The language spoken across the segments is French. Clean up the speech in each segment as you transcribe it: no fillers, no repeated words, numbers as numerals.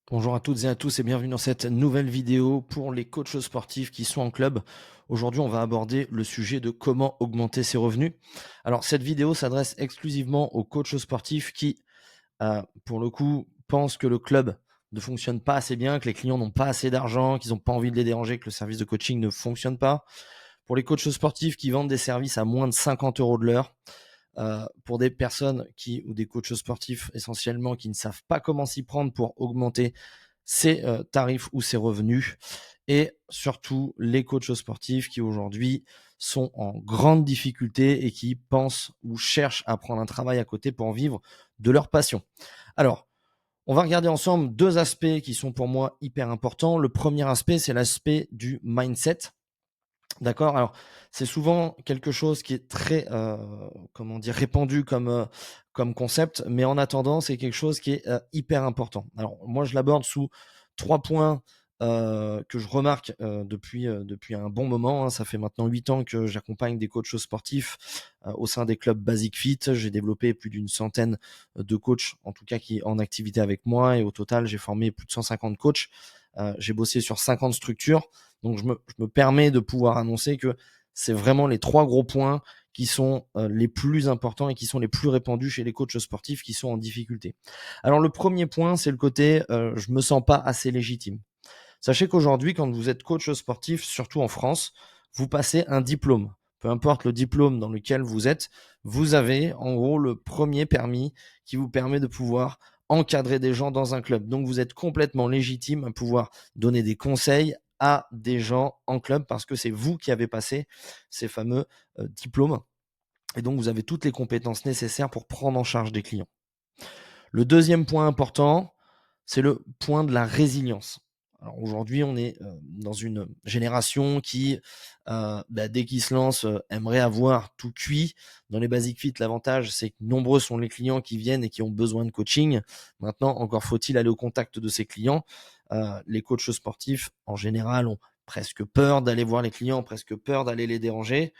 Bonjour à toutes et à tous et bienvenue dans cette nouvelle vidéo pour les coachs sportifs qui sont en club. Aujourd'hui, on va aborder le sujet de comment augmenter ses revenus. Alors, cette vidéo s'adresse exclusivement aux coachs sportifs qui, pour le coup, pensent que le club ne fonctionne pas assez bien, que les clients n'ont pas assez d'argent, qu'ils n'ont pas envie de les déranger, que le service de coaching ne fonctionne pas. Pour les coachs sportifs qui vendent des services à moins de 50 euros de l'heure, pour des personnes ou des coachs sportifs essentiellement qui ne savent pas comment s'y prendre pour augmenter ses tarifs ou ses revenus, et surtout les coachs sportifs qui aujourd'hui sont en grande difficulté et qui pensent ou cherchent à prendre un travail à côté pour vivre de leur passion. Alors, on va regarder ensemble deux aspects qui sont pour moi hyper importants. Le premier aspect, c'est l'aspect du mindset. D'accord? Alors, c'est souvent quelque chose qui est très, comment dire? Répandu comme concept, mais en attendant, c'est quelque chose qui est, hyper important. Alors moi, je l'aborde sous 3 points, que je remarque, depuis un bon moment, hein. Ça fait maintenant 8 ans que j'accompagne des coachs sportifs, au sein des clubs Basic Fit. J'ai développé plus d'une centaine de coachs, en tout cas qui en activité avec moi, et au total, j'ai formé plus de 150 coachs. J'ai bossé sur 50 structures. Donc je me permets de pouvoir annoncer que c'est vraiment les 3 gros points qui sont, les plus importants et qui sont les plus répandus chez les coachs sportifs qui sont en difficulté. Alors le premier point, c'est le côté, je me sens pas assez légitime. Sachez qu'aujourd'hui, quand vous êtes coach sportif, surtout en France, vous passez un diplôme. Peu importe le diplôme dans lequel vous êtes, vous avez en gros le premier permis qui vous permet de pouvoir encadrer des gens dans un club. Donc vous êtes complètement légitime à pouvoir donner des conseils à des gens en club parce que c'est vous qui avez passé ces fameux diplômes. Et donc vous avez toutes les compétences nécessaires pour prendre en charge des clients. Le deuxième point important, c'est le point de la résilience. Alors aujourd'hui, on est dans une génération qui, dès qu'il se lance, aimerait avoir tout cuit. Dans les Basic Fit, l'avantage, c'est que nombreux sont les clients qui viennent et qui ont besoin de coaching. Maintenant, encore faut-il aller au contact de ces clients. Les coachs sportifs, en général, ont presque peur d'aller voir les clients, presque peur d'aller les déranger.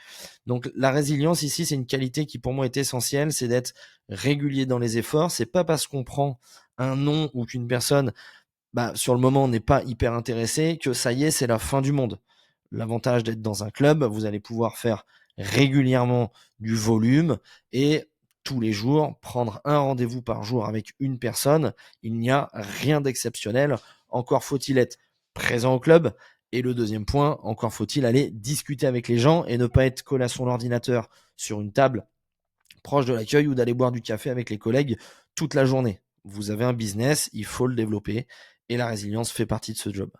Donc la résilience ici, c'est une qualité qui pour moi est essentielle, c'est d'être régulier dans les efforts. C'est pas parce qu'on prend un nom ou qu'une personne, sur le moment, n'est pas hyper intéressé que ça y est, c'est la fin du monde. L'avantage d'être dans un club, vous allez pouvoir faire régulièrement du volume et tous les jours prendre un rendez-vous par jour avec une personne. Il n'y a rien d'exceptionnel. Encore faut-il être présent au club. Et le deuxième point, encore faut-il aller discuter avec les gens et ne pas être collé à son ordinateur sur une table proche de l'accueil ou d'aller boire du café avec les collègues toute la journée. Vous avez un business, il faut le développer et la résilience fait partie de ce job.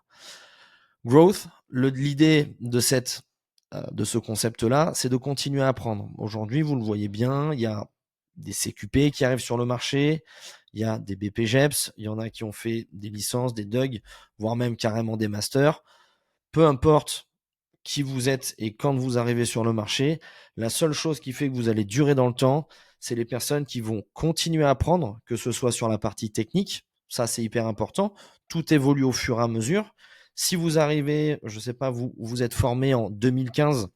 Growth, l'idée de ce concept-là, c'est de continuer à apprendre. Aujourd'hui, vous le voyez bien, il y a des CQP qui arrivent sur le marché, il y a des BPGEPS, il y en a qui ont fait des licences, des DUG, voire même carrément des masters. Peu importe qui vous êtes et quand vous arrivez sur le marché, la seule chose qui fait que vous allez durer dans le temps, c'est les personnes qui vont continuer à apprendre, que ce soit sur la partie technique, ça c'est hyper important, tout évolue au fur et à mesure. Si vous arrivez, je sais pas, vous êtes formé en 2015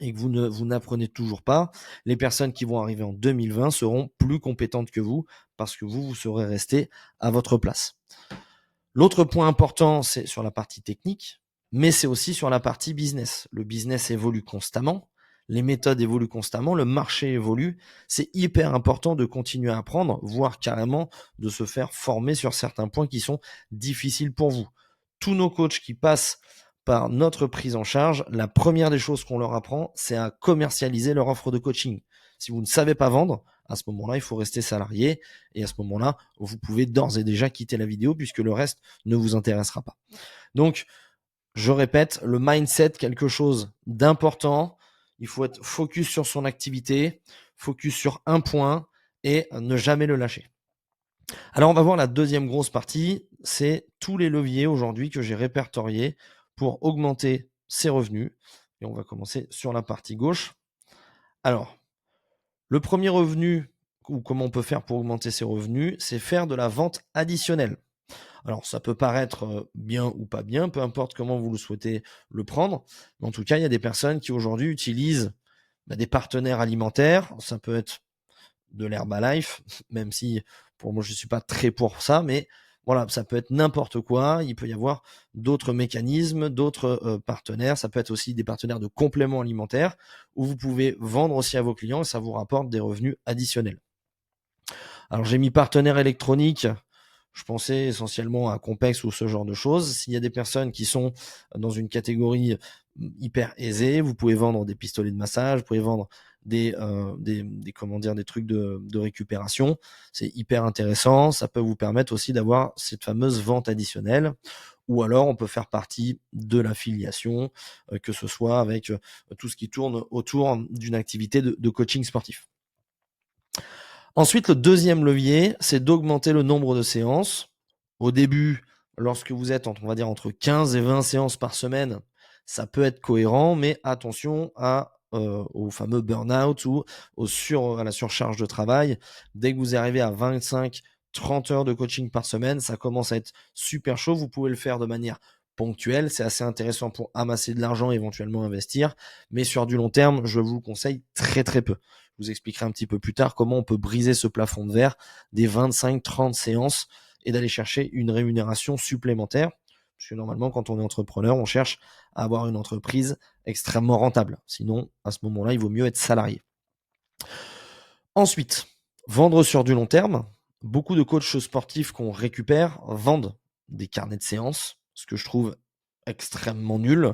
et que vous n'apprenez toujours pas, les personnes qui vont arriver en 2020 seront plus compétentes que vous parce que vous serez resté à votre place. L'autre point important, c'est sur la partie technique, mais c'est aussi sur la partie business. Le business évolue constamment, les méthodes évoluent constamment, le marché évolue. C'est hyper important de continuer à apprendre, voire carrément de se faire former sur certains points qui sont difficiles pour vous. Tous nos coachs qui passent par notre prise en charge, la première des choses qu'on leur apprend, c'est à commercialiser leur offre de coaching. Si vous ne savez pas vendre, à ce moment-là, il faut rester salarié. Et à ce moment-là, vous pouvez d'ores et déjà quitter la vidéo puisque le reste ne vous intéressera pas. Donc, je répète, le mindset, quelque chose d'important. Il faut être focus sur son activité, focus sur un point et ne jamais le lâcher. Alors, on va voir la deuxième grosse partie. C'est tous les leviers aujourd'hui que j'ai répertoriés pour augmenter ses revenus. Et on va commencer sur la partie gauche. Alors, le premier revenu, ou comment on peut faire pour augmenter ses revenus, c'est faire de la vente additionnelle. Alors, ça peut paraître bien ou pas bien, peu importe comment vous le souhaitez le prendre. Mais en tout cas, il y a des personnes qui aujourd'hui utilisent des partenaires alimentaires. Ça peut être de l'Herbalife, même si pour moi, je ne suis pas très pour ça, mais Voilà, ça peut être n'importe quoi. Il peut y avoir d'autres mécanismes, d'autres partenaires. Ça peut être aussi des partenaires de compléments alimentaires où vous pouvez vendre aussi à vos clients et ça vous rapporte des revenus additionnels. Alors j'ai mis partenaire électronique. Je pensais essentiellement à Compex ou ce genre de choses. S'il y a des personnes qui sont dans une catégorie hyper aisée, vous pouvez vendre des pistolets de massage, vous pouvez vendre des comment dire, des trucs de récupération. C'est hyper intéressant. Ça peut vous permettre aussi d'avoir cette fameuse vente additionnelle. Ou alors on peut faire partie de l'affiliation, que ce soit avec tout ce qui tourne autour d'une activité de coaching sportif. Ensuite, le deuxième levier, c'est d'augmenter le nombre de séances. Au début, lorsque vous êtes on va dire entre 15 et 20 séances par semaine, ça peut être cohérent, mais attention au fameux burn-out ou à la surcharge de travail. Dès que vous arrivez à 25, 30 heures de coaching par semaine, ça commence à être super chaud. Vous pouvez le faire de manière ponctuelle. C'est assez intéressant pour amasser de l'argent et éventuellement investir. Mais sur du long terme, je vous le conseille très très peu. Je vous expliquerai un petit peu plus tard comment on peut briser ce plafond de verre des 25-30 séances et d'aller chercher une rémunération supplémentaire. Parce que normalement, quand on est entrepreneur, on cherche à avoir une entreprise extrêmement rentable. Sinon, à ce moment-là, il vaut mieux être salarié. Ensuite, vendre sur du long terme. Beaucoup de coachs sportifs qu'on récupère vendent des carnets de séances, ce que je trouve extrêmement nul.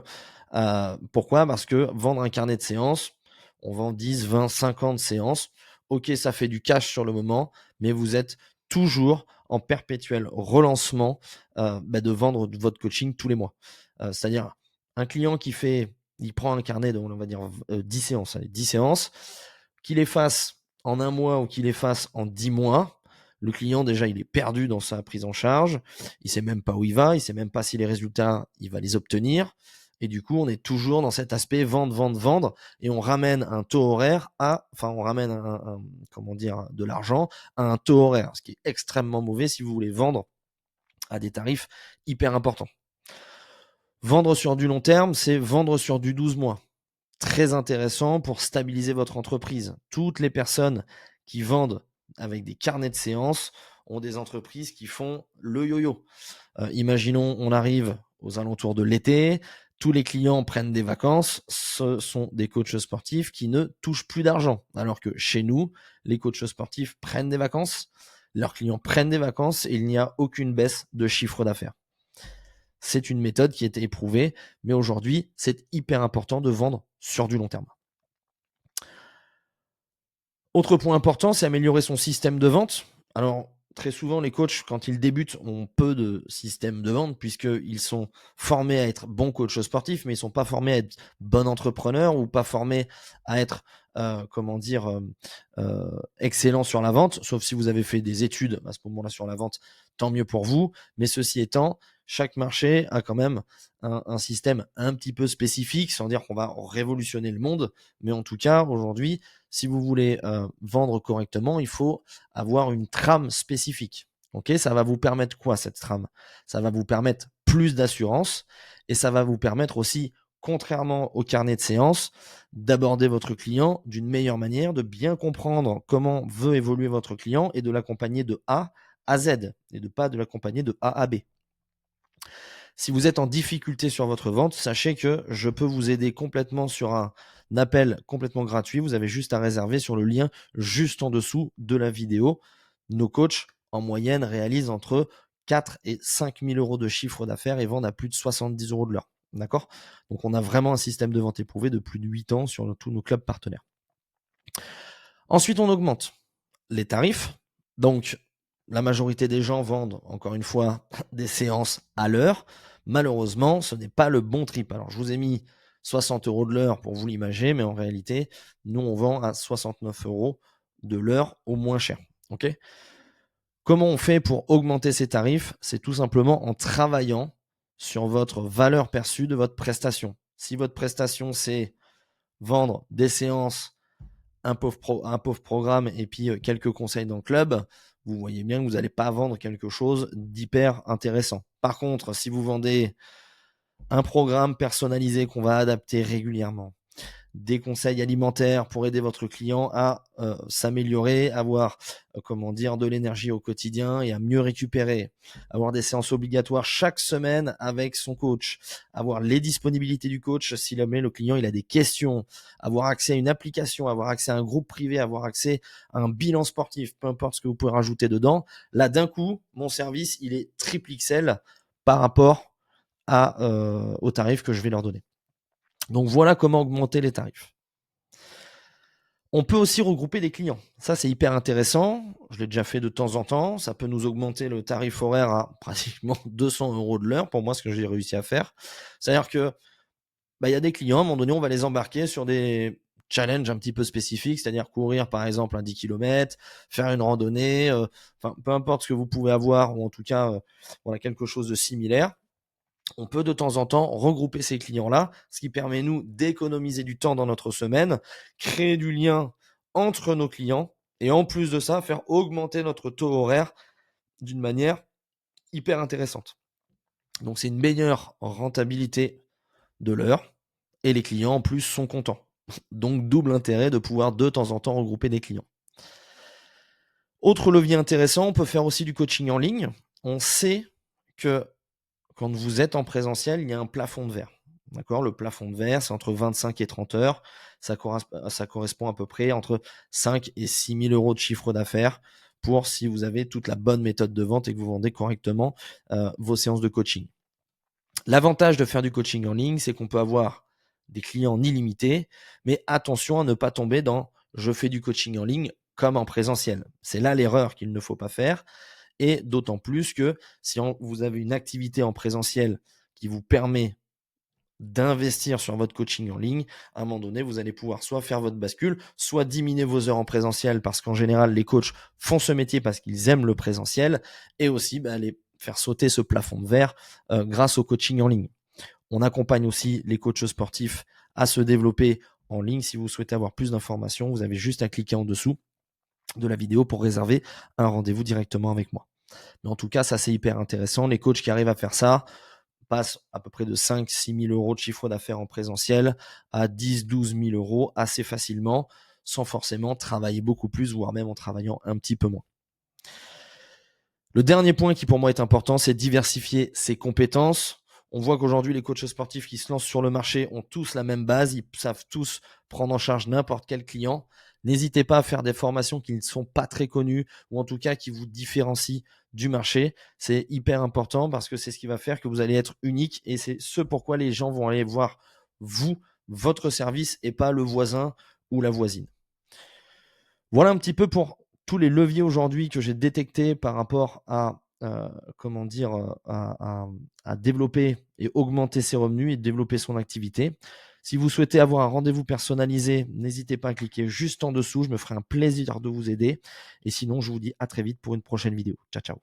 Pourquoi? Parce que vendre un carnet de séances, on vend 10, 20, 50 séances. Ok, ça fait du cash sur le moment, mais vous êtes toujours en perpétuel relancement de vendre votre coaching tous les mois. C'est-à-dire un client il prend un carnet de, on va dire 10 séances, allez, 10 séances, qu'il les fasse en un mois ou qu'il les fasse en 10 mois, le client déjà il est perdu dans sa prise en charge, il sait même pas où il va, il sait même pas si les résultats il va les obtenir. Et du coup, on est toujours dans cet aspect vendre, vendre, vendre, et on ramène un taux horaire on ramène comment dire, de l'argent à un taux horaire, ce qui est extrêmement mauvais si vous voulez vendre à des tarifs hyper importants. Vendre sur du long terme, c'est vendre sur du 12 mois. Très intéressant pour stabiliser votre entreprise. Toutes les personnes qui vendent avec des carnets de séances ont des entreprises qui font le yo-yo. Imaginons, on arrive aux alentours de l'été, tous les clients prennent des vacances, ce sont des coachs sportifs qui ne touchent plus d'argent. Alors que chez nous, les coachs sportifs prennent des vacances, leurs clients prennent des vacances et il n'y a aucune baisse de chiffre d'affaires. C'est une méthode qui a été éprouvée, mais aujourd'hui, c'est hyper important de vendre sur du long terme. Autre point important, c'est améliorer son système de vente. Alors, très souvent, les coachs, quand ils débutent, ont peu de système de vente puisqu'ils sont formés à être bons coachs sportifs, mais ils ne sont pas formés à être bons entrepreneurs ou pas formés à être, excellents sur la vente. Sauf si vous avez fait des études à ce moment-là sur la vente, tant mieux pour vous. Mais ceci étant, chaque marché a quand même un système un petit peu spécifique, sans dire qu'on va révolutionner le monde. Mais en tout cas, aujourd'hui, si vous voulez vendre correctement, il faut avoir une trame spécifique. Ok, ça va vous permettre quoi cette trame? Ça va vous permettre plus d'assurance et ça va vous permettre aussi, contrairement au carnet de séance, d'aborder votre client d'une meilleure manière, de bien comprendre comment veut évoluer votre client et de l'accompagner de A à Z et de pas de l'accompagner de A à B. Si vous êtes en difficulté sur votre vente, sachez que je peux vous aider complètement sur un appel complètement gratuit. Vous avez juste à réserver sur le lien juste en dessous de la vidéo. Nos coachs, en moyenne, réalisent entre 4 et 5 000 euros de chiffre d'affaires et vendent à plus de 70 euros de l'heure. D'accord? Donc, on a vraiment un système de vente éprouvé de plus de 8 ans sur tous nos clubs partenaires. Ensuite, on augmente les tarifs. Donc, la majorité des gens vendent, encore une fois, des séances à l'heure. Malheureusement, ce n'est pas le bon trip. Alors, je vous ai mis 60 euros de l'heure pour vous l'imaginer, mais en réalité, nous, on vend à 69 euros de l'heure au moins cher. Ok ? Comment on fait pour augmenter ces tarifs? C'est tout simplement en travaillant sur votre valeur perçue de votre prestation. Si votre prestation, c'est vendre des séances, un pauvre programme et puis quelques conseils dans le club, vous voyez bien que vous n'allez pas vendre quelque chose d'hyper intéressant. Par contre, si vous vendez un programme personnalisé qu'on va adapter régulièrement, des conseils alimentaires pour aider votre client à s'améliorer, avoir de l'énergie au quotidien et à mieux récupérer, avoir des séances obligatoires chaque semaine avec son coach, avoir les disponibilités du coach si jamais le client il a des questions, avoir accès à une application, avoir accès à un groupe privé, avoir accès à un bilan sportif, peu importe ce que vous pouvez rajouter dedans. Là, d'un coup, mon service, il est triple XL par rapport au tarif que je vais leur donner. Donc voilà comment augmenter les tarifs. On peut aussi regrouper des clients. Ça, c'est hyper intéressant. Je l'ai déjà fait de temps en temps. Ça peut nous augmenter le tarif horaire à pratiquement 200 € de l'heure pour moi, ce que j'ai réussi à faire. C'est-à-dire que il y a des clients, à un moment donné, on va les embarquer sur des challenges un petit peu spécifiques, c'est-à-dire courir par exemple un 10 km, faire une randonnée, peu importe ce que vous pouvez avoir, ou en tout cas quelque chose de similaire. On peut de temps en temps regrouper ces clients-là, ce qui permet nous d'économiser du temps dans notre semaine, créer du lien entre nos clients et en plus de ça, faire augmenter notre taux horaire d'une manière hyper intéressante. Donc c'est une meilleure rentabilité de l'heure et les clients en plus sont contents. Donc double intérêt de pouvoir de temps en temps regrouper des clients. Autre levier intéressant, on peut faire aussi du coaching en ligne. On sait que quand vous êtes en présentiel, il y a un plafond de verre. D'accord ? Le plafond de verre, c'est entre 25 et 30 heures. Ça correspond à peu près entre 5 et 6 000 € de chiffre d'affaires pour si vous avez toute la bonne méthode de vente et que vous vendez correctement vos séances de coaching. L'avantage de faire du coaching en ligne, c'est qu'on peut avoir des clients illimités, mais attention à ne pas tomber dans « je fais du coaching en ligne comme en présentiel ». C'est là l'erreur qu'il ne faut pas faire. Et d'autant plus que si vous avez une activité en présentiel qui vous permet d'investir sur votre coaching en ligne, à un moment donné, vous allez pouvoir soit faire votre bascule, soit diminuer vos heures en présentiel parce qu'en général, les coachs font ce métier parce qu'ils aiment le présentiel et aussi les faire sauter ce plafond de verre grâce au coaching en ligne. On accompagne aussi les coachs sportifs à se développer en ligne. Si vous souhaitez avoir plus d'informations, vous avez juste à cliquer en dessous de la vidéo pour réserver un rendez-vous directement avec moi. Mais en tout cas, ça c'est hyper intéressant. Les coachs qui arrivent à faire ça passent à peu près de 5-6 000 € de chiffre d'affaires en présentiel à 10-12 000 € assez facilement, sans forcément travailler beaucoup plus, voire même en travaillant un petit peu moins. Le dernier point qui pour moi est important, c'est diversifier ses compétences. On voit qu'aujourd'hui, les coachs sportifs qui se lancent sur le marché ont tous la même base, ils savent tous prendre en charge n'importe quel client. N'hésitez pas à faire des formations qui ne sont pas très connues ou en tout cas qui vous différencient du marché. C'est hyper important parce que c'est ce qui va faire que vous allez être unique et c'est ce pourquoi les gens vont aller voir vous, votre service et pas le voisin ou la voisine. Voilà un petit peu pour tous les leviers aujourd'hui que j'ai détectés par rapport à à développer et augmenter ses revenus et développer son activité. Si vous souhaitez avoir un rendez-vous personnalisé, n'hésitez pas à cliquer juste en dessous. Je me ferai un plaisir de vous aider. Et sinon, je vous dis à très vite pour une prochaine vidéo. Ciao, ciao.